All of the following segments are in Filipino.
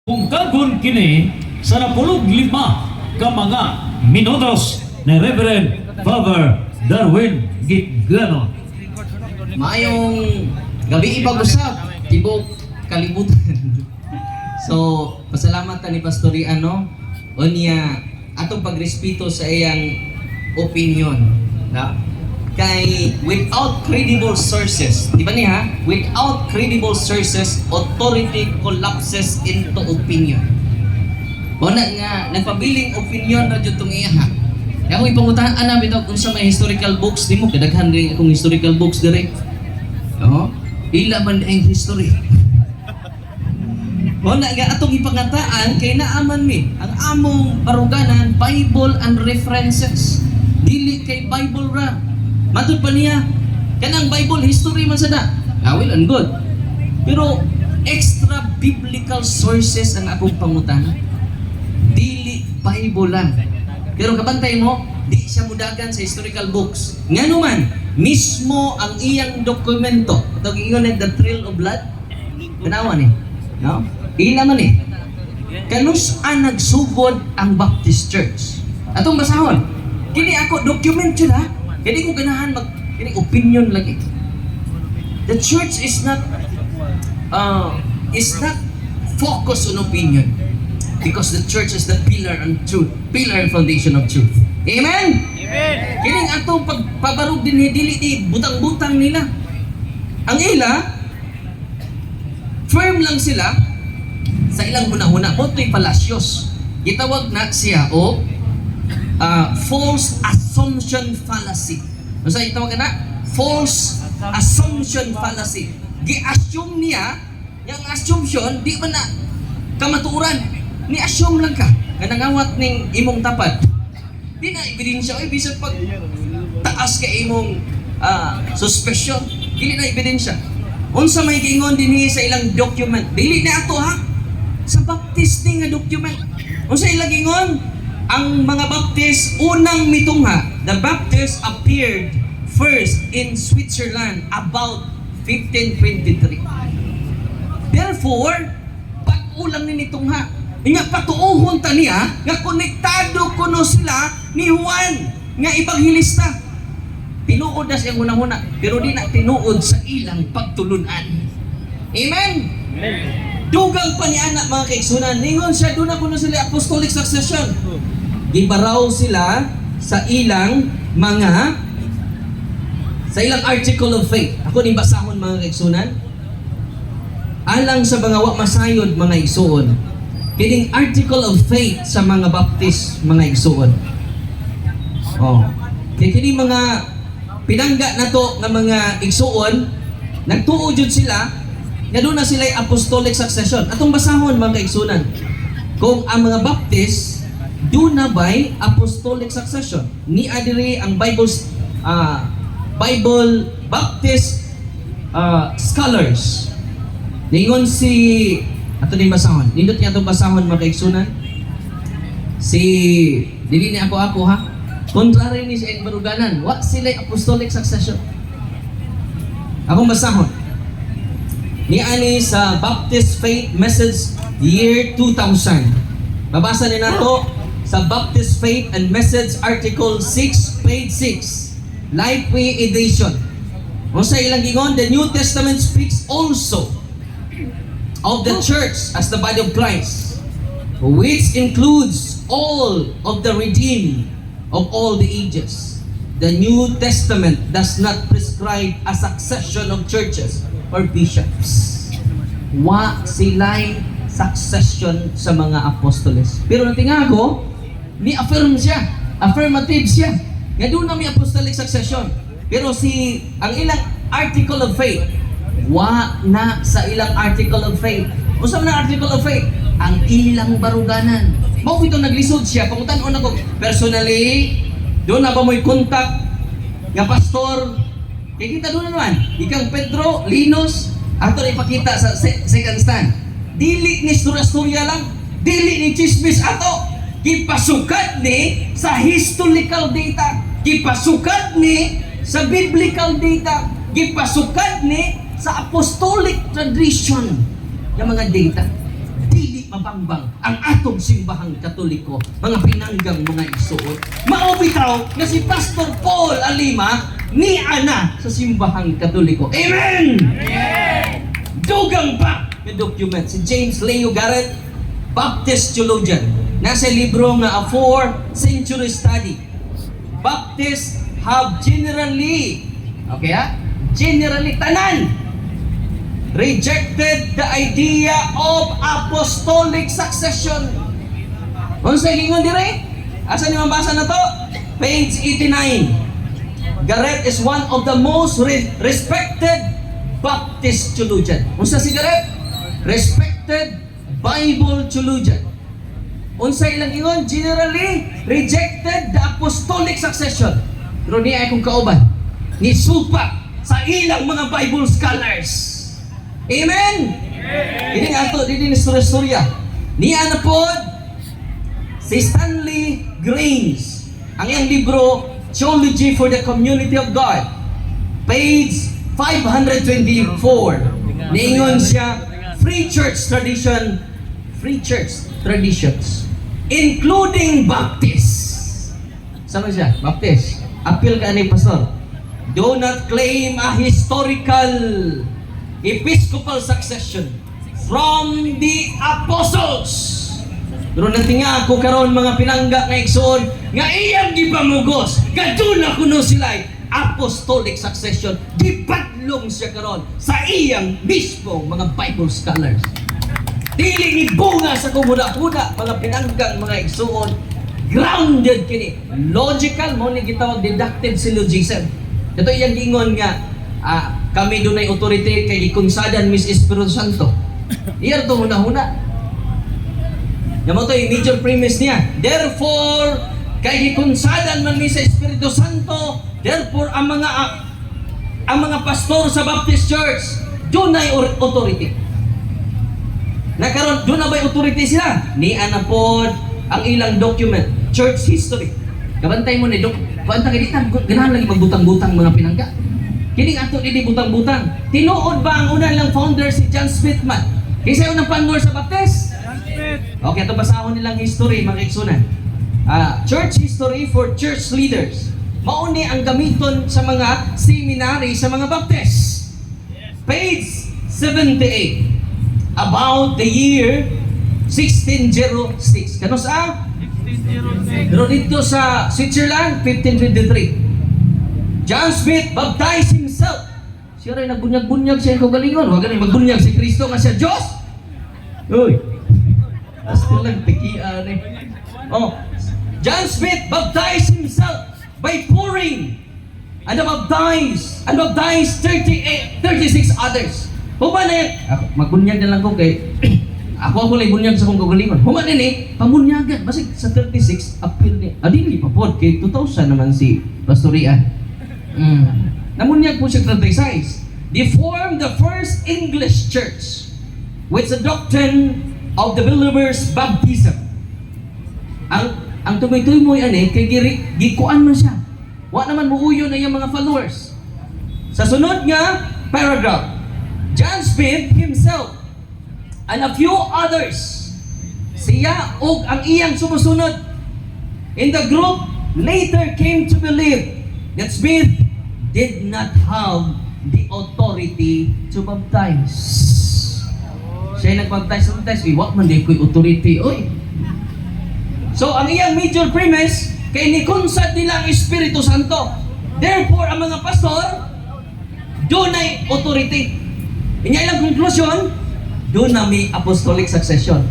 Kung kagun kini sa 15 ka mga minutos ni Reverend Father Darwin Gitganon. Maayong gabi ipag-usap, tibok kalibutan. So, pasalamat ta ni Pastoriano o niya atong pagrespeto sa iyang opinion. Na? Kay without credible sources, di ba niya? Without credible sources, authority collapses into opinion. Wala nga, nagpabiling opinion na dyan itong iya ha. Kaya kung ipangutahan na bitaw kung sa may historical books, di mo, kadaghan rin akong historical books dire. No? Ila man ang history. Wala nga, atong ipangataan, kay naaman mi, ang among baruganan, Bible and references. Dili kay Bible ra. Matod pa niya, kanang Bible history man sada. Well and good. Pero extra biblical sources ang akong pangutana. Dili Bible lang. Pero kabantay mo, di siya mudagan sa historical books. Nga naman, mismo ang iyang dokumento, ito ingon the Trail of Blood, kanawan eh. No? Ila man eh. Kanus-an nagsugod ang Baptist Church. Atong basahon. Kini ako, document yun ha. Kaya ko ganahan kini opinion lagi. The church is not focused on opinion because the church is the pillar and truth, pillar and foundation of truth. Amen? Amen. Kini atong pagpabarog din dili di butang-butang nila. Ang ila firm lang sila sa ilang hunahuna. Moto'y palasyos. Gitawag na siya o false assumption fallacy. Ano sa itawag na? False assumption fallacy. Gi-assume niya, yung assumption, di ba na kamaturan? Ni-assume lang ka. Kanangawat ning imong tapad. Di na ebidensya. Oy, bisag pag taas ka imong suspicion. Dili na ebidensya. Unsa may gingon dinhi sa ilang document. Dili na ato ha. Sa Baptist ni nga document. Unsa ilang gingon? Ang mga Baptist unang mitungha. The Baptists appeared first in Switzerland about 1523. Therefore, pag-ulang ni nitungha, nga patuuhon ta niya, nga konektado kuno sila ni Juan, nga ibanghilista. Tinuod na siyang hunahuna, pero di na tinuod sa ilang pagtulunan. Amen? Amen. Dugang pa ni anak mga kaigsunan, ningon siya, doon na kuno sila apostolic succession. Gibaraw sila sa ilang article of faith. Ako ni basahon mga kaigsunan. Alang sa mga wa masayod mga igsuon. Kining article of faith sa mga Baptist mga igsuon. Oh. Kaya kini mga pinangga na to ng mga igsuon, nagtuo jud sila nga doon na sila apostolic succession. Atong basahon mga kaigsunan. Kung ang mga Baptist doon na ba'y apostolic succession? Ni adiri ang Bible Baptist scholars. Ningon si ato din basahon. Nindot niya itong basahon mga kaigsunan. Si dili ni ako ha. Contrary ni sa baruganan, wa sila apostolic succession. Akong basahon. Ni ani sa Baptist Faith Message Year 2000. Babasa ni nato sa Baptist Faith and Message Article 6, page 6. Lifeway Edition. Kung sa ilang gingon, the New Testament speaks also of the church as the body of Christ, which includes all of the redeemed of all the ages. The New Testament does not prescribe a succession of churches or bishops. Wa sila'y succession sa mga apostoles. Pero natinga ko, ni-affirm siya. Affirmative siya. Nga doon na may apostolic succession. Pero ang ilang article of faith, wa na sa ilang article of faith. Usap na article of faith, ang ilang baruganan. Mao ito naglisod siya. Pangutan-on ako, personally, doon na ba mo'y contact nga pastor, kaya kita doon naman, ikang Pedro, Linus, ato na ipakita sa second stand. Dili ni storya lang, dili ni chismis ato. Kipasukat ni sa historical data, kipasukat ni sa biblical data, kipasukat ni sa apostolic tradition ng mga data. Dili mabangbang ang atong simbahang Katoliko, mga pinanggang mga igsuon. Maubitaw nga si Pastor Paul Alima ni ana sa simbahang Katoliko. Amen! Dugang pa may document si James Leo Garrett, Baptist theologian. Nasa libro nga A 4th Century Study. Baptists have generally, generally tanan rejected the idea of apostolic succession. Kung sa gingon dire, asa ni mabasa na to? Page 89. Garrett is one of the most respected Baptist theologian. Unsa si Garrett? Respected Bible theologian. Unsa ilang ingon? Generally rejected the apostolic succession. Pero niya akong kauban, ni supa sa ilang mga Bible scholars. Amen? Ini nga ito, dito ni storya. Niya na po si Stanley Grains. Ang iyang libro, Theology for the Community of God. Page 524. Niingon siya, Free Church Traditions, including Baptists. Sama siya? Baptist. Appeal ka ni Pastor. Do not claim a historical episcopal succession from the apostles. Pero natinga ako karon mga pinangga nga igsoon nga iyang gipamugos kaduna kuno sila apostolic succession. Gipatlong siya karon sa iyang mismo mga Bible scholars. Dili ni bunga sa kumuda-kuda mga pinanggang mga igsoon. Grounded kini. Logical mo ni gitawag deductive syllogism. Ito iyang giingon nga kami dunay authority kay gikunsadan Miss Espiritu Santo. Iyar to huna-huna. Namo to yung major premise niya. Therefore, kay gikunsadan man mi sa Espiritu Santo, therefore ang mga pastor sa Baptist Church dunay authority. Nakaron doon na ba'y authority sila? Ni anapod ang ilang document, church history. Kabantay mo ni Dok. Kuanta kay dita ganahan lagi magbutang-butang mga pinangga. Kini ato dili butang-butang. Tinuod ba ang una lang founder si John Smith man? Kaysa unang panwar sa Baptist? Okay, ito basahon nilang history, mga iksunan. Church history for church leaders. Mauni ang gamiton sa mga seminary sa mga Baptist. Page 78. About the year 1606. Kano sa? 1606. Pero dito sa Switzerland, 1523. John Smith baptized himself. Siya rin nagbunyag-bunyag siya yung kagalingon. Huwag ganun magbunyag si Kristo nga siya Diyos. Uy. Hasta lang tikian eh. John Smith baptized himself by pouring and baptized 36 others. Human na yan. Magbunyag na lang ko kay ako lang bunyag sa kong kagalingon. Human din eh. Pamunyagan. Basig sa 36 appeal ni. Adili pa po. Kay 2000 naman si Pastorian. Namunyag po siya 36. They formed the first English church with the doctrine of the believer's baptism. Ang tumoy-tumoy kay gikuan man siya. Wa naman muuyo na yung mga followers. Sa sunod nga paragraph, John Smith himself and a few others, siya ug ang iyang sumusunod in the group later came to believe that Smith did not have the authority to baptize. Siya nagbaptize. Wag man di ko'y authority. Oy. So, ang iyang major premise, kay nikonsad nila ang Espiritu Santo. Therefore, ang mga pastor, doon ay authority. Inya ilang conclusion, doon na may apostolic succession.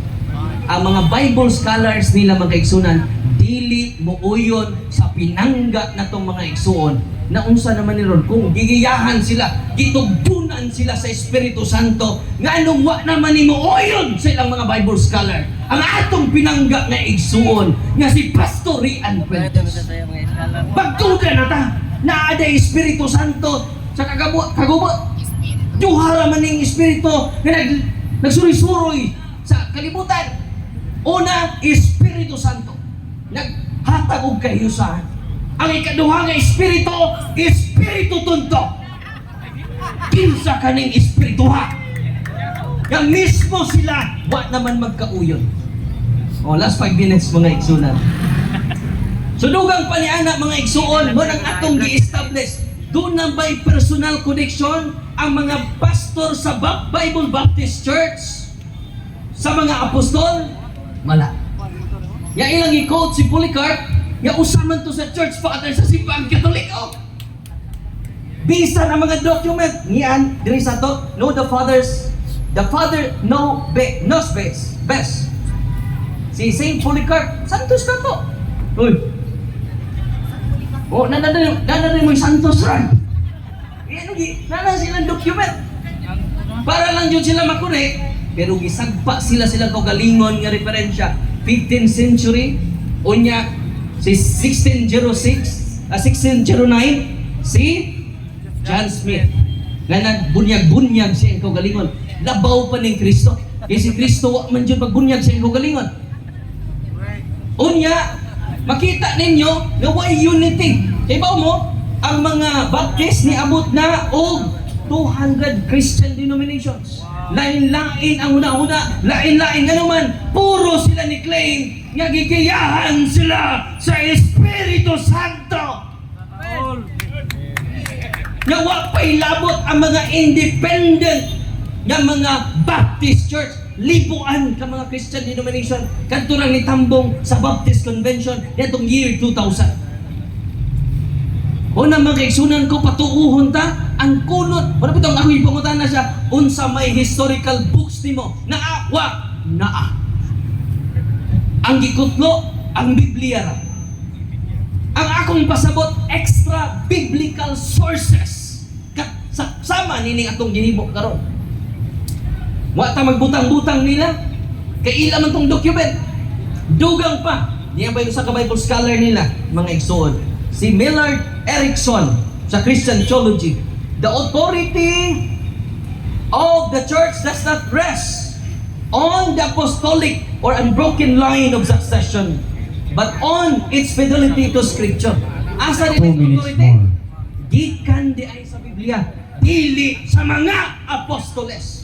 Ang mga Bible scholars nila mga igsunan, dili muuyon sa pinangga na itong mga igsuon na unsa naman ni Lord kung gigiyahan sila, gitugdunan sila sa Espiritu Santo nga anong wa naman ni muuyon sa ilang mga Bible scholar ang atong pinangga na igsuon nga si Pastor Rian Fuentes. Pagtuga na ta na ada Espiritu Santo sa kagubot duhara man ning Espiritu nga nagsuri-suroy sa kalibutan. Una, Espiritu Santo naghatag og kahiusahan. Ang ikaduha nga Espiritu, Espiritu tunto. Kinsa kaning Espirituha? Nga mismo sila, wa naman magkauyon. O, last 5 minutes mga igsunan. So, dugang pa ni anak mga igsuon, mo nang atong gi-establish. Doon na may personal connection ang mga pastor sa Bible Baptist Church sa mga apostol? Wala. Ya ilang i-quote si Polycarp, ya usaman to sa church father sa simbang Katoliko. Bisa na mga document niyan diri sa to, know the father knows best. Si Saint Polycarp, santos na to. Uy. Oh, nananay mo yung santos ran. Nana silang document. Para lang yun sila makorek, pero gisagpa sila kaugalingon nga referensya. 15th century, unya, si 1609, si John Smith. Nga nagbunyag-bunyag siya ang kaugalingon. Labaw pa ni Kristo. Kaya si Kristo, wa man dyan magbunyag siya ang kaugalingon. Unya, makita ninyo na why unity. Kaya ba mo, ang mga Baptist ni abot na og 200 Christian denominations. Lain-lain ang una-una, lain-lain nga naman, puro sila ni claim nga gigiyahan sila sa Espiritu Santo. Nga wa pa'y labot ang mga independent nga mga Baptist Church. Libuan ka mga Christian denomination kadto lang nitambong sa Baptist Convention nitong year 2000. Una mga kaigsunan ko, patuuhon ta, ang kunot, wala pitong ako ipangutan na siya, unsa may historical books nimo, naa. Ang gikutlo, ang Biblia ra. Ang akong pasabot, extra biblical sources. Sama nining atong ginibok karon. Wa ta magbutang-butang nila, kay ila man tong document. Dugang pa, niya ba yung sa Bible scholar nila, mga igsoon. Si Millard Erickson sa Christian Theology. The authority of the church does not rest on the apostolic or unbroken line of succession, but on its fidelity to Scripture. Asa rin 2 minutes authority? more. Gikan di ay sa Biblia, dili sa mga apostoles.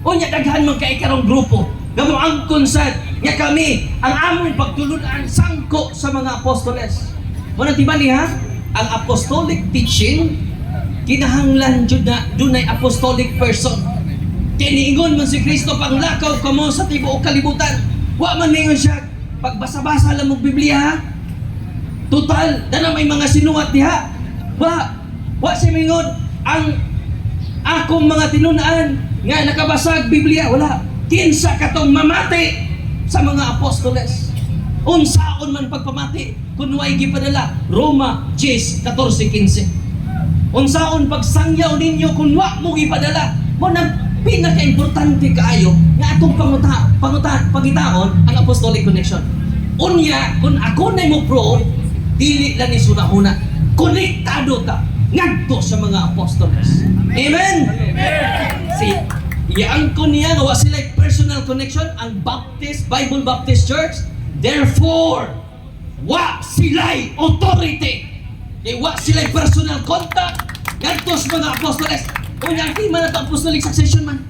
Unya daghan man kay karong grupo gamo ang konsad nga kami ang among pagtulunan sangko sa mga apostoles. Muna tiba niya, ang apostolic teaching, kinahanglan jud na dunay apostolic person. Kiniingon man si Kristo, panglakaw ka mo sa tibuok kalibutan. Wa man ningon siya, pagbasa-basa lang mong Biblia ha? Total, na may mga sinuwat diha. Wa si mingon, ang akong mga tinunaan, nga nakabasag Biblia, wala. Kinsa katong mamati sa mga apostoles. Unsaon man pagpamati, kunway gipadala, Roma 10:14-15. Unsaon pagsangyaw ninyo kung wa mo gipadala, mo nang pinaka-importante kaayo nga atong pangitaon ang apostolic connection. Unya, kung ako na mo pro, dili lang ni sunahuna, konektado ka ngadto sa mga apostoles. Amen? Iyaan ko niya nga wa sila personal connection ang Bible Baptist Church. Therefore, wa sila'y authority. Wa sila'y personal contact ngadto sa mga apostoles. Unya, di man ito apostolic succession man.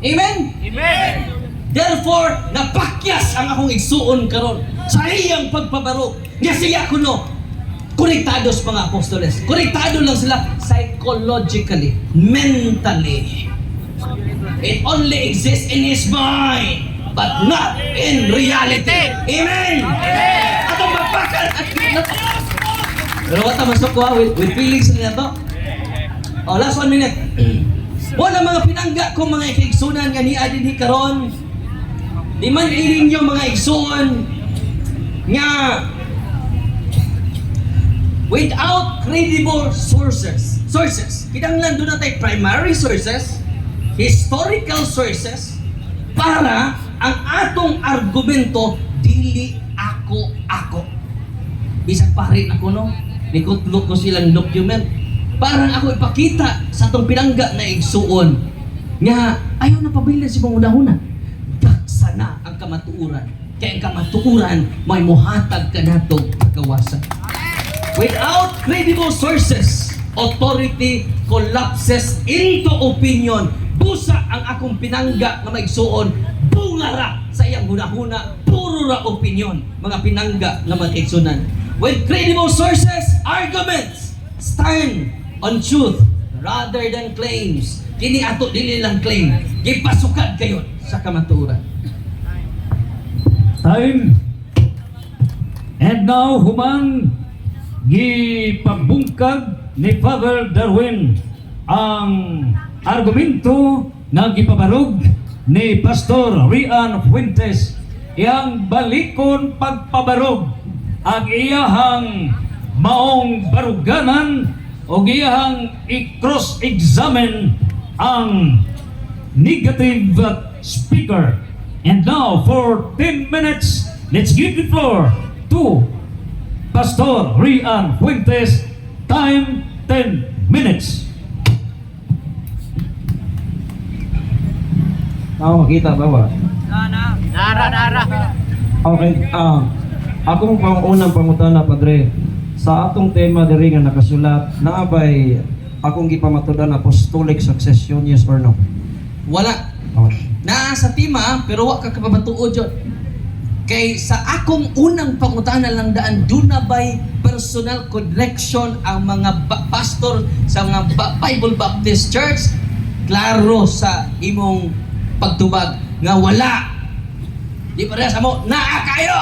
Amen? Amen. Therefore, napakyas ang akong igsuon karon sa iyang pagpabaro. Nga siya kuno, konektado sa mga apostoles. Konektado lang sila psychologically, mentally. It only exists in his mind, but not in reality. Amen! Atong magpakal at pero what masok ko with feelings na to. Oh, last 1 minute. Wala mga pinangga ko mga igsunan nga ni adin karon. Di man ninyo mga igsuon nga without credible sources. Kinahanglan doon natin primary sources, historical sources, para ang atong argumento dili ako. Bisag pare ako no, nikutlok ko silang document. Parang ako ipakita sa atong pinangga na igsuon nga ayaw na pabilin si mga una-una. Daksa na ang kamatuuran. Kaya ang kamatuuran may muhatag ka natong pagkawasan. Without credible sources, authority collapses into opinion busa ang akong pinangga nga maigsuon, bunga ra sa iyang hunahuna, puro ra opinion, mga pinangga nga maigsunan. With credible sources, arguments stand on truth rather than claims. Kini ato dili lang claim, gipasukad kayo sa kamatuoran. Time. And now, human gipabungkag ni Father Darwin ang argumento na gipabarog ni Pastor Rian Fuentes, iyang balikon pagpabarog ang iyahang maong baruganan o iyahang i-cross-examine ang negative speaker. And now, for 10 minutes, let's give the floor to Pastor Rian Fuentes. Time, 10 minutes. Makita ba ba? Nara. Okay, akong unang pangutana, Padre, sa atong tema diri nga nakasulat, naabay akong gipamatudan apostolic succession, yes or no? Wala. Okay. Naa sa tima, pero wa ka kapabatuod yun. Kay sa akong unang pangutana lang daan, doon na ba'y personal connection ang mga pastor sa mga Bible Baptist Church? Klaro sa imong pagtubag nga wala. Di pa rin sa mo, naa kayo!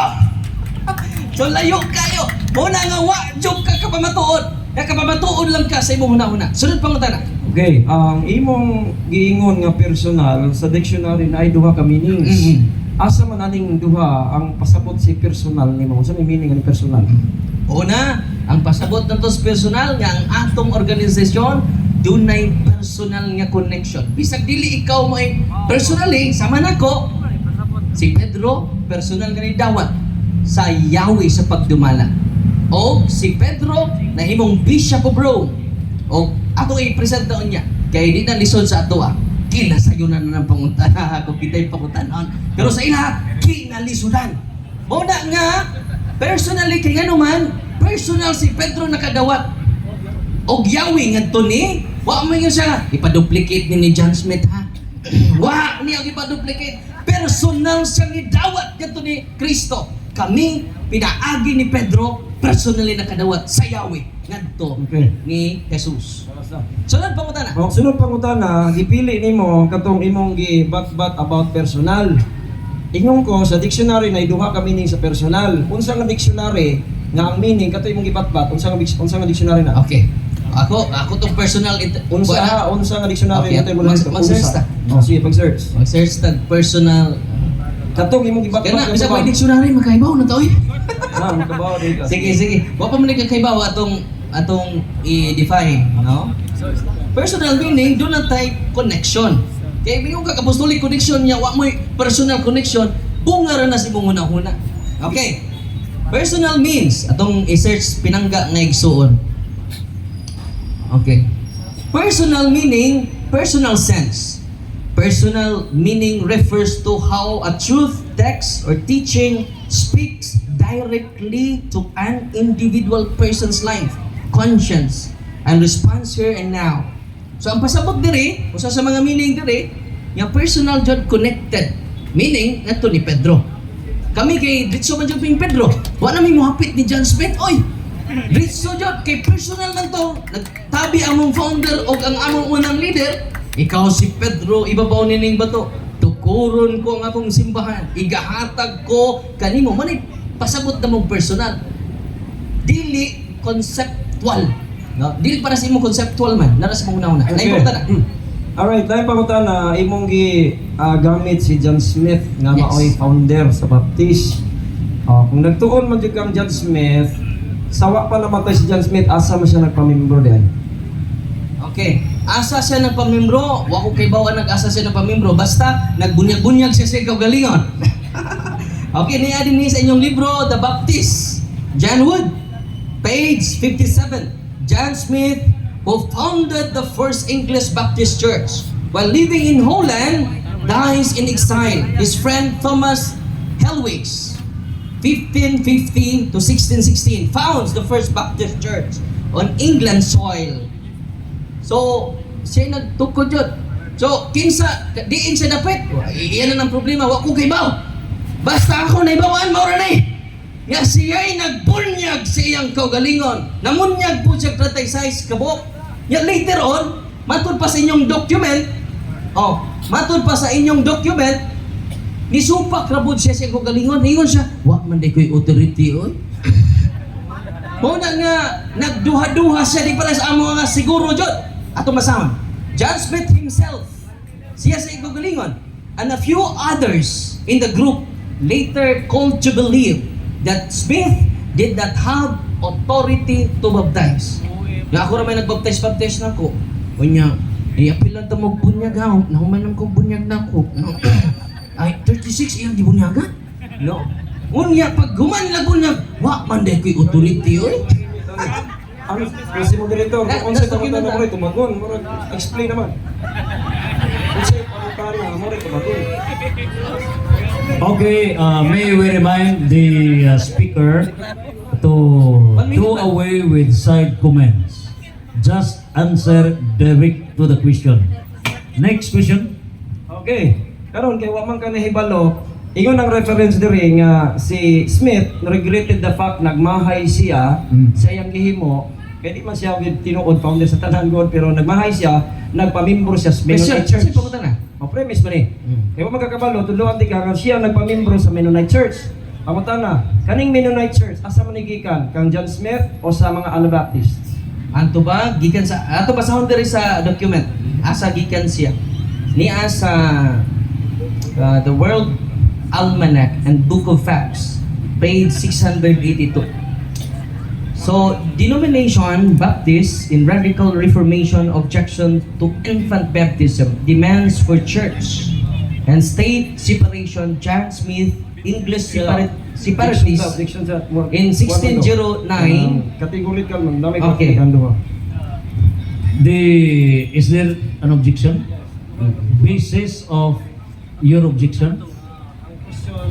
So layo kayo! Muna nga wa, joke ka kapamatuod. Kapamatuod lang ka sa imong huna-huna. Sunod pangutana. Okay, ang imong giingon nga personal sa dictionary na ay duha ka meanings. Asa man aning duha ang pasabot si personal nimo? Unsa may meaning ani personal? Una, ang pasabot na to sa personal nga ang atong organisasyon dunay personal nga connection. Bisag dili ikaw mo ay personally sama nako. Si Pedro personal nga ni dawat sa Yahweh sa pagdumala. O si Pedro nahimong Bishop of Rome. O ako i-present taon niya. Kaya di na lisod sa ato kinasayunan na ng pangutana kung kita'y pangutanon. Pero sa ila, kinalisudan. Muna nga, personally kay ano man, personal si Pedro nakadawat. Og Yahweh nga to ni, wa mo yun siya, ipaduplicate ni John Smith ha. Wa niya ipaduplicate. Personal siya ni dawat nga to ni Kristo. Kami, pinaagi ni Pedro, personally nakadawat sa Yahweh ngadto Okay. ni Jesus. Sunod pangutana. O, sunod pangutana, gipili nimo katong imong gibat-bat about personal. Ingon ko sa dictionary na duha ka meaning sa personal. Unsa nga dictionary nga ang meaning kato imong gibat-bat, unsa nga dictionary na? Okay. Ako tong personal Unsa nga dictionary Okay, nato mo lang mag-search ta. Oh, sige, pag-search. Mag-search tag personal. Katong imong gibat-bat. Kana bisa ko dictionary makaibaw na to eh. Na, makabaw di ka. Sige. Wa pa man kakaibaw atong i-define, no? Personal meaning do na tay connection. Kay bingon ka apostolic connection niya wa mo'y personal connection, bunga ra na si mong hunahuna. Okay. Personal means atong i-search pinangga nga igsuon. Okay. Personal meaning, personal sense. Personal meaning refers to how a truth, text, or teaching speaks directly to an individual person's life, conscience, and response here and now. So ang pasabot diri, usa sa mga meaning diri, yung personal jud connected. Meaning, nato ni Pedro. Kami kay Ditso man jud ping Pedro. Wa na mi mohapit ni John Smith, oy. Ditso jud kay personal man to. Nagtabi among founder o ang among unang leader. Ikaw si Pedro, ibabaw nining bato. Tukuron ko ang akong simbahan. Igahatag ko kanimo. Manay pasabot na mong personal. Dili conceptual. No? Dili para sa imong conceptual man. Nara sa mga una-una. Okay. Naimportan na. Alright, tayo pangutana, imong gamit si John Smith nga Yes. maoy founder sa Baptist. Kung nagtuon man jud kang John Smith, sawa pa namatay si John Smith, asa man siya nagpamimbro diyan? Okay. Asa siya nagpamimbro? Wa ko kay bawa nag-asa siya nagpamimbro. Basta nagbunyag-bunyag siya sa kagalingon. Okay, niya din sa inyong libro, The Baptist. John Wood, page 57. John Smith, who founded the first English Baptist Church, while living in Holland, dies in exile. His friend Thomas Helwigs, 1515 to 1616, founds the first Baptist Church on England soil. So, siya nagtukod yun. So, kinsa, diin siya dapit. Iyan na ng problema, wa ko kaybaw. Basta ako naibawaan, maura na eh. Nga siya'y nagbunyag sa iyang kaugalingon. Namunyag po siya 36 kabok. Nga later on, matod pa sa inyong document, matod pa sa inyong document, nisupak rabod siya sa iyang kaugalingon. Ingon siya, wa man di ko'y authority, oy. Muna nga, nagduha-duha siya di para sa amo nga siguro, Jod. Ato masama. John Smith himself, siya sa iyang kaugalingon, and a few others in the group later called to believe that Smith did not have authority to baptize. Nga ako naman nagbaptize na ko. Kunya, iapil lang mo bunyag ha. Nahuman ko bunyag na ko. No. Ay, 36 iyang gibunyagan? No. Unya, pag human lang bunyag, wak man dahil ko'y authority, oy. Ang si moderator, kung sa tamutan na mo rin, tumagon. Explain naman. Kung sa tamutan na mo rin, tumagon. Okay, may we remind the speaker to do away with side comments. Just answer direct to the question. Next question. Okay. Karon kay wa man ka nahibalo, ingon ang reference diri nga si Smith regretted the fact nagmahay siya sa iyang gihimo. Kaya di man siya with tinuod founder sa tanan God, pero nagmahay siya, nagpamimbro siya sa Mennonite Church. Kasi pamunta na. Premise man eh. Kaya wa magkakabalo, tudloan ti ka nga siya nagpamimbro sa Mennonite Church. Pamunta na, kaning Mennonite Church asa man gikan kang John Smith o sa mga Anabaptists? Anto ba gikan sa ato basahon diri sa document. Asa gikan siya? Niya sa the World Almanac and Book of Facts, page 682. So, denomination Baptist in Radical Reformation objection to infant baptism demands for church and state separation. John Smith, English separatist Objection sa in 1609. Categorical man, dami Okay. duha. Is there an objection? Basis of your objection?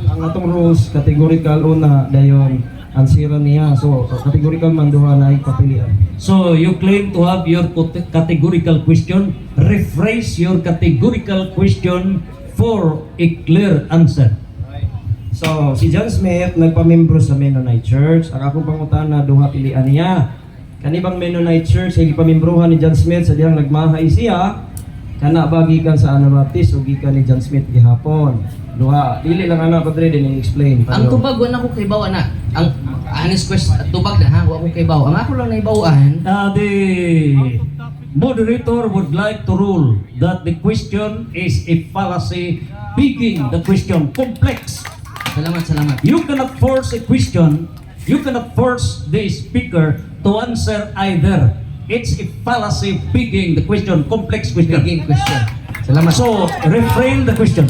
Ang atong rules, categorical una, dayon ansira niya. So, categorical man duha na ipapilian. So you claim to have your categorical question. Rephrase your categorical question for a clear answer. So, si John Smith nagpamimbro sa Mennonite Church. Ang akong pangutana, duha pilian niya. Kanibang Mennonite Church ay gipamimbrohan ni John Smith sa diyang nagmahay siya. Kana ba gikan sa Anabaptist o gikan ni John Smith gihapon? Duha, dili lang ana padre din i-explain. Ang tubag wala ko kay bawa na. Ang honest question, tubag na ha, wala ko kay bawa. Ang ako lang naibawaan. The moderator would like to rule that the question is a fallacy, making the question complex. Salamat. You cannot force a question. You cannot force the speaker to answer either. It's a fallacy, making the question complex question. Begin question. Salamat. So refrain the question.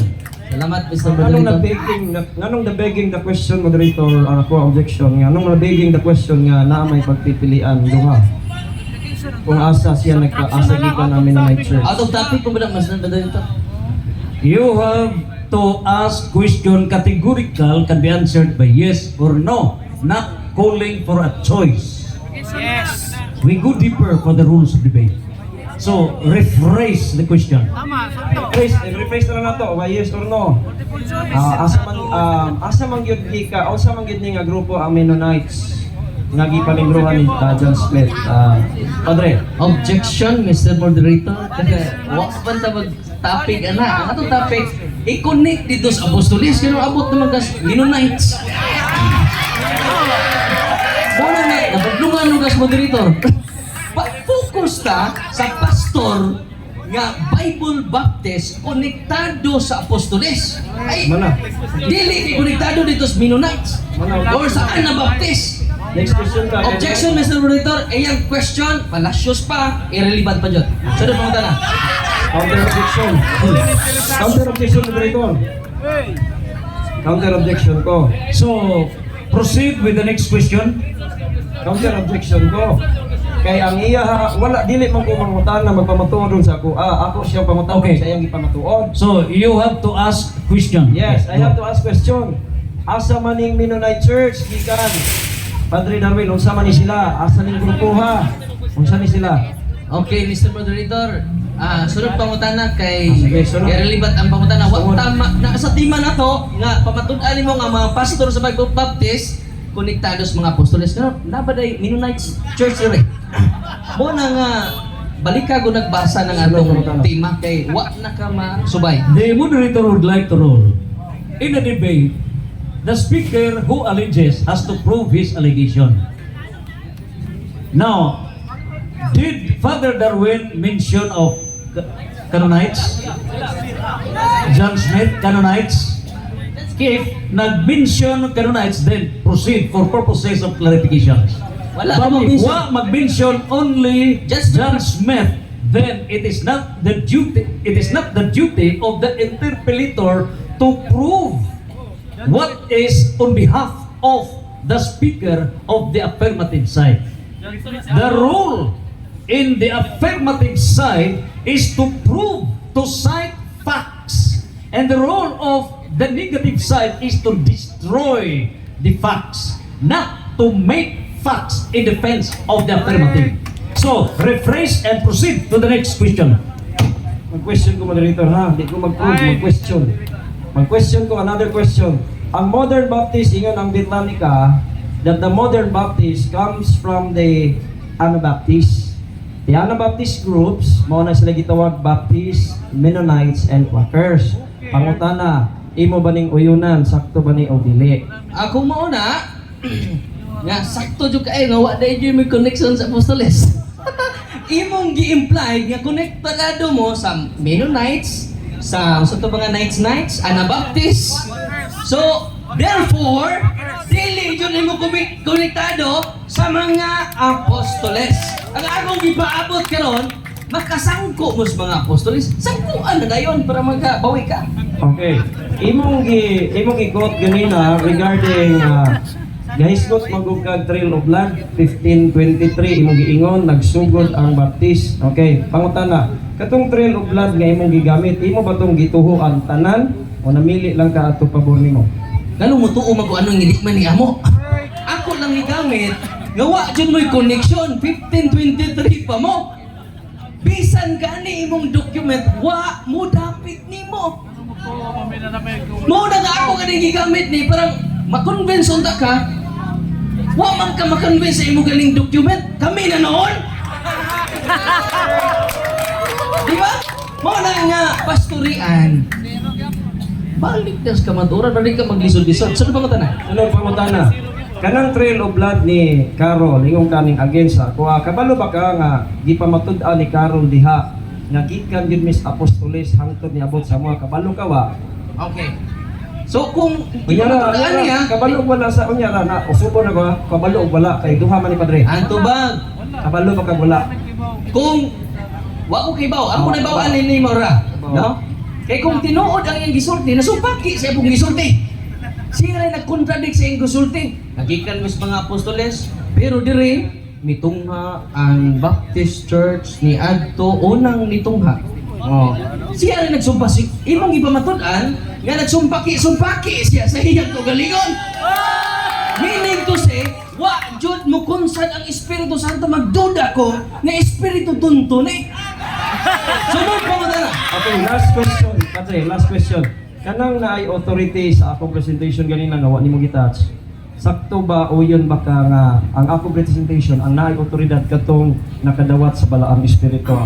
Salamat, Mr. Anong Moderator. na-begging the question, moderator, ang ako objection nga, anong na-begging the question nga na may pagpipilian, duha? Kung asa siya nagka-asa gikan namin ng church. Out of topic ko ba na, Mr. Moderator? You have to ask question categorical can be answered by yes or no, not calling for a choice. Yes. We go deeper for the rules of debate. So rephrase the question. Tama, sakto. Rephrase na lang nato, by yes or no. Multiple choice. Asa man gyud gika, o sa man gyud ni nga grupo ang Mennonites nga gipamimbrohan ni John Smith. Padre, Objection, Mr. Moderator. Kasi, wak pa mag-topic, ana. Ang atong topic, i-connect dito sa apostolis. Kaya abot naman kas Mennonites. Muna na, napaglungan nung kas Moderator. Focus ta sa pastor nga Bible Baptist konektado sa apostolis. Ay, mana? dili konektado dito sa Mennonites. Or sa Anabaptist. Next question ka. Objection, Mr. Moderator. Yung question, palasyos pa, irrelevant pa dyan. Sunod pa na. Counter objection. Counter objection, moderator. Counter objection ko. So proceed with the next question. Counter objection ko. Kay ang iya wala dili man ko mangutan na magpamatuod sa ako. Ako siyang pamatuod Okay. sa iyang gipamatuod. So you have to ask question. Yes, I have to ask question. Asa maning Mennonite Church gikan? Padre Darwin, unsa man ni sila? Asa ning grupo ha? Unsa ni sila? Okay, Mr. Moderator. Sunod pangutana kay Sige, sunod. kay relevant ang pangutana. Wa Sunod. tama na sa tima na to nga pamatud-an nimo nga mga pastor sa pagbaptist konektado sa mga apostoles. Pero nabaday Mennonite Church rin. Mo na nga balika ko nagbasa ng atong tema kay wa na ka masubay. The moderator would like to rule. In a debate, the speaker who alleges has to prove his allegation. Now, did Father Darwin mention of Canaanites? John Smith, Canaanites? If nag-mention ng Canaanites, then proceed for purposes of clarifications. Wala But namang if mention. wa mag-mention only Just- John Smith, then it is not the duty of the interpellator to prove what is on behalf of the speaker of the affirmative side. The rule in the affirmative side is to prove, to cite facts. And the role of the negative side is to destroy the facts, not to make facts in defense of the affirmative. So, rephrase and proceed to the next question. Mag-question ko, moderator, ha? Hindi ko mag-prove, mag-question. Mag-question ko, another question. Ang modern Baptist, ingon ang Britannica, that the modern Baptist comes from the Anabaptist. The Anabaptist groups, mo na sila gitawag Baptist, Mennonites, and Quakers. Pangutana, imo ba ning uyunan, sakto ba ni o dili? Ako mauna nga sakto jud kay nga wa day jud may connection sa apostoles. Imong gi-imply nga konektado mo sa Mennonites, sa to mga Knights, Anabaptist. So, therefore, dili jud imo konektado sa mga apostoles. Ang akong gipaabot karon, makasangko mo sa mga apostoles. Sangkuan na dayon para magabawi ka. Okay. Imong ikot ganina regarding gahisgot magugkag Trail of Blood 1523 imong giingon nagsugod ang Baptist. Okay, pangutana. Katong Trail of Blood nga imong gigamit, imo ba tong gituhuan tanan o namili lang ka ato pabor nimo? Lalo mo tuo mago anong hindi man ni amo. Ako lang igamit, gawa dyan mo'y connection, 1523 pa mo. Bisan gani imong document, wa mo dapit nimo. Mo na nga ako ganing gigamit ni, parang makonvince unta ka, wa man ka makonvince sa imong galing document, kami na noon. Di ba? Mo na nga pastorian. Balik das ka maturan, balik ka maglisod-lisod. Saan ba na? Sunod pangutana. Kanang Trail of Blood ni Carol ingong kaning against ako. Kabalo ba ka nga gipamatud-an ni Carol diha nga gikan gid mis apostoles hangtod niabot sa mga kabalo ka wa? Okay. So kung Unyara, ipamatulaan niya, kabalo wala sa unyara na usubo na ba? Kabalo og wala kay duha man ni padre. anto ba? Kabalo ba kag wala? Kung wa ko kay baw, ako na bawaan ni Mora, no? Kay kung tinuod ang iyang gisulti, nasupaki sa iyang gisulti. Siya rin nag-contradict sa iyang gisulti. Nagikan mis mga apostoles, pero diri mitungha ang Baptist Church ni adto unang nitungha. Oh. Siya rin nagsumpa imong ipamatud-an nga nagsumpaki siya sa iyang tugalingon. Meaning to say, wa jud mo kunsad ang Espiritu Santo magduda ko nga Espiritu tunto ni. Sunod pa mo na. Okay, last question. Padre, last question. Kanang naay authority sa akong presentation ganina nga wa nimo gi-touch. Sakto ba o yun ba ka nga ang akong presentation ang naay otoridad katong nakadawat sa balaang espiritu?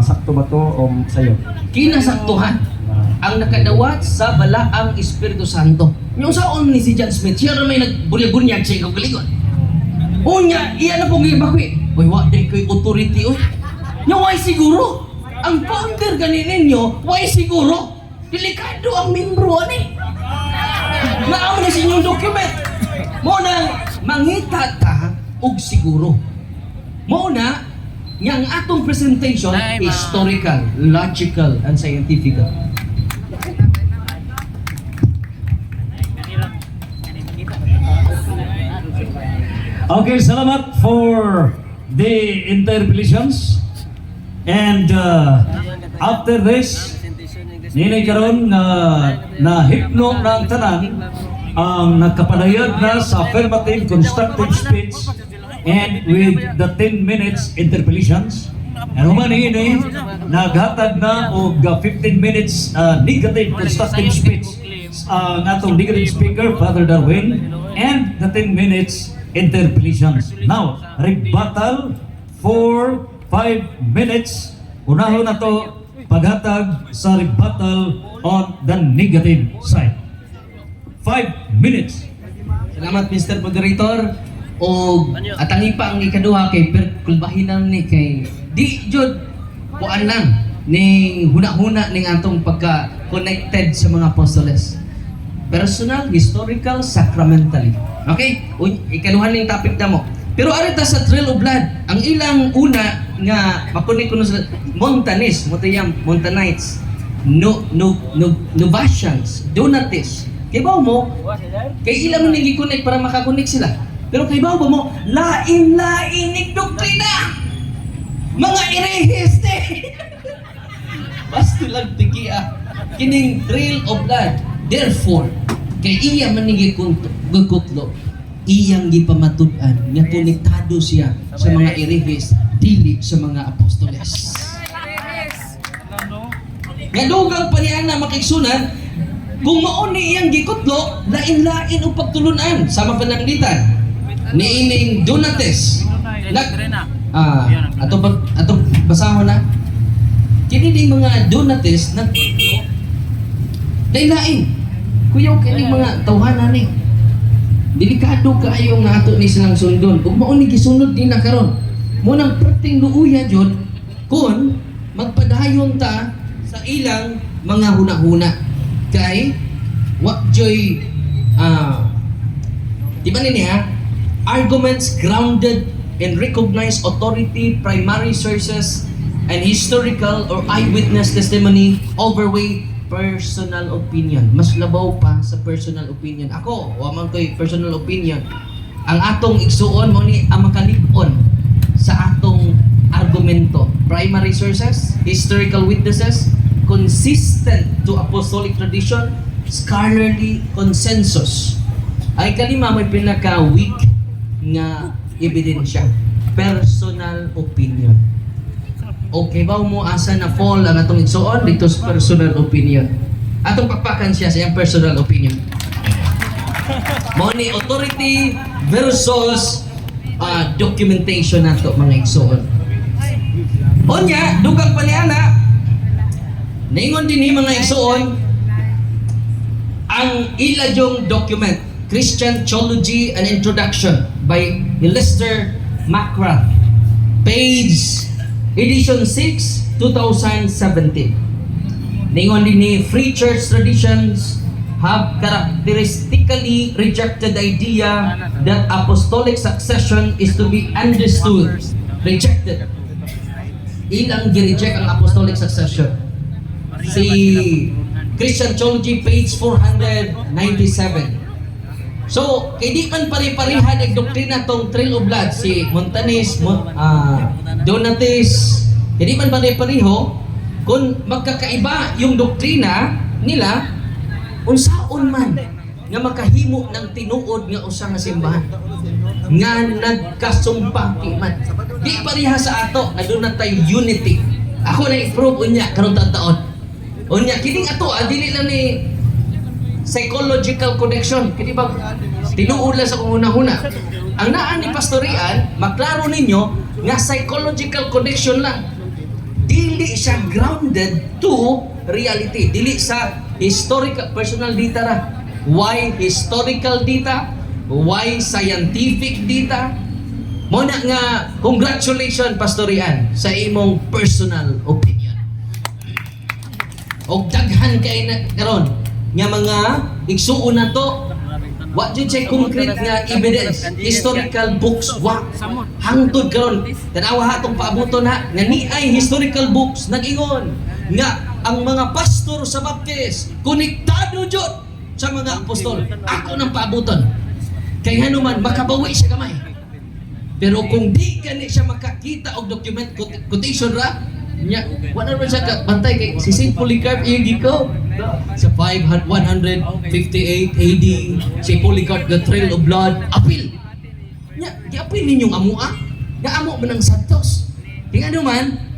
Sakto ba to o sayo? Kinasaktuhan ang nakadawat sa balaang Espiritu Santo. Yung saon ni si John Smith, siya rin may nagbulyag-bunyag sa ikaw kaligon. Unya, iyan na pong ibakwi. Uy, wa day ko'y authority, uy. Yung why siguro? Ang founder ganin ninyo, why siguro? Delikado ang membro, ani. Naamo na sa inyong document. Mo nang mangita ta og siguro. Mo na nga ang atong presentation historical, logical, and scientific. Okay, salamat for the interpellations. And after this, nini karon na hipno ng tanan ang nagkapanayad na sa affirmative constructive speech and with the 10 minutes interpellations, Ano man ini, naghatag na og 15 minutes negative constructive speech ang atong negative speaker, Father Darwin, and the 10 minutes interpellations. Now, rebuttal for 5 minutes. Unahon na to paghatag sa rebuttal on the negative side. 5 minutes. Salamat Mr. Moderator. O atangi pa ang ikaduha kay kulbahinan ni kay di jud kuan lang ning huna-huna ning atong pagka connected sa mga apostoles. Personal, historical, sacramentally. Okay? Ikaduha ning topic na mo. Pero arita sa Trail of Blood, ang ilang una nga makunik kuno sa Montanis, Montanites, Novatians, Donatists. Kay ba mo? Kay ilang man nigi-connect para makakonek sila. Pero kay ba mo? Lain-lain ning doktrina. Mga irehiste. Basta lang tigiya. Kining Trail of Blood. Therefore, kay iya man gugutlo, iyang gipamatud-an nga konektado siya sa mga irehis dili sa mga apostoles. Nga dugang pa niya na makigsunan, kung mauni iyang gikutlo, lain-lain o pagtulunan sa mapananglitan ni ining Donates. Ato basahon na. Kini ding mga Donates na lain-lain. Kuyaw kini mga tawhanan ni. Delikado kaayo nga ato ni silang sundon. Ug mao ni gisunod din na karon. Mo nang perting luuya jud kun magpadayon ta sa ilang mga huna-huna. Kay wa joy di ba nini ha? Arguments grounded in recognized authority, primary sources, and historical or eyewitness testimony overweigh personal opinion. Mas labaw pa sa personal opinion. Ako, waman ko'y personal opinion. Ang atong igsuon mo ni ang makalipon sa atong argumento. Primary sources, historical witnesses, consistent to apostolic tradition, scholarly consensus. Ay kalima may pinaka-weak nga ebidensya. Personal opinion. Okay ba mo asa na fall ang atong igsuon dito sa personal opinion? Atong pakpakan siya sa iyang personal opinion. Money authority versus documentation nato mga igsuon. Onya, dugang paniana, naingon din ni mga igsuon ang iladyong document, Christian Theology and Introduction by Lester McGrath, page edition 6, 2017. Ningon din ni Free Church traditions have characteristically rejected the idea that apostolic succession is to be understood. Rejected. Ilang gi-reject ang apostolic succession. Si Christian Theology, page 497. So, kay di man pare-parehan ang doktrina tong Trail of Blood, si Montanis, Donatis, kay di man pare-pareho, kung magkakaiba yung doktrina nila, unsaon man nga makahimo ng tinuod nga usa nga simbahan nga nagkasumpati man. Di pareha sa ato nga doon na tayo unity. Ako na i-prove unya karon taon. Unya kining ato dili lang ni psychological connection. Kini ba tinuod lang sa kunahuna. Ang naan ni pastorian, maklaro ninyo nga psychological connection lang. Dili siya grounded to reality. Dili sa historical personal data ra. Why historical data? Why scientific data? Mo na nga congratulations pastorian sa imong personal opinion. Og daghan kay na karon nga mga igsuon na to, wa jud say concrete nga evidence, historical books wa hangtod karon tanawa hatong paabuton ha nga niay historical books nag-ingon nga ang mga pastor sa Baptist konektado jud sa mga apostol. Ako nang paabuton kay hanuman makabawi siya kamay. Pero kung di gani siya makakita og document quotation ra nya wala man siya bantay kay si Saint Polycarp iyang giko sa 158 AD si Polycarp the Trail of Blood apil nya giapil ninyong amua nga amo man ang santos King ano man,